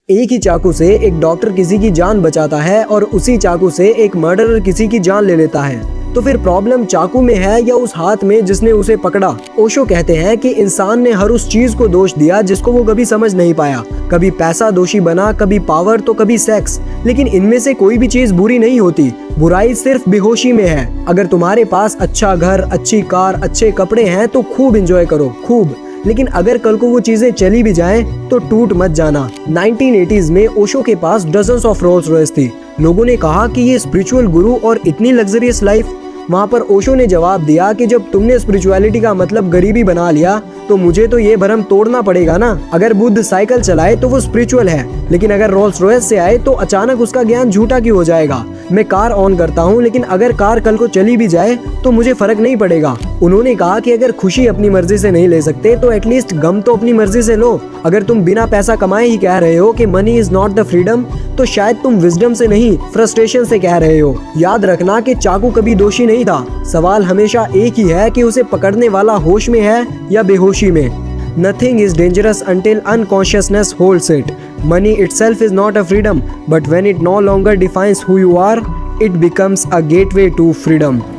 एक ही चाकू से एक डॉक्टर किसी की जान बचाता है और उसी चाकू से एक मर्डरर किसी की जान ले लेता है। तो फिर प्रॉब्लम चाकू में है या उस हाथ में जिसने उसे पकड़ा? ओशो कहते हैं कि इंसान ने हर उस चीज को दोष दिया जिसको वो कभी समझ नहीं पाया। कभी पैसा दोषी बना, कभी पावर तो कभी सेक्स, लेकिन इनमें से कोई भी चीज बुरी नहीं होती। बुराई सिर्फ बेहोशी में है। अगर तुम्हारे पास अच्छा घर, अच्छी कार, अच्छे कपड़े हैं तो खूब एंजॉय करो, खूब। लेकिन अगर कल को वो चीजें चली भी जाएं तो टूट मत जाना। 1980s में ओशो के पास डजन्स ऑफ रोल्स रॉयस थी। लोगों ने कहा कि ये स्पिरिचुअल गुरु और इतनी लग्जरियस लाइफ। वहाँ पर ओशो ने जवाब दिया कि जब तुमने स्पिरिचुअलिटी का मतलब गरीबी बना लिया तो मुझे तो ये भरम तोड़ना पड़ेगा ना। अगर बुद्ध साइकिल चलाए तो वो स्पिरिचुअल है, लेकिन अगर रोल्स रॉयस से आए तो अचानक उसका ज्ञान झूठा क्यों हो जाएगा? मैं कार ऑन करता हूँ, लेकिन अगर कार कल को चली भी जाए तो मुझे फर्क नहीं पड़ेगा। उन्होंने कहा कि अगर खुशी अपनी मर्जी से नहीं ले सकते तो एटलीस्ट गम तो अपनी मर्जी से लो। अगर तुम बिना पैसा कमाए ही कह रहे हो कि money is not the freedom, तो शायद तुम विजडम से नहीं, फ्रस्ट्रेशन से कह रहे हो। याद रखना कि चाकू कभी दोषी नहीं था। सवाल हमेशा एक ही है कि उसे पकड़ने वाला होश में है या बेहोशी में। Nothing is dangerous until unconsciousness holds it. Money itself is not a freedom, but when it no longer defines who you are, it becomes a gateway to freedom.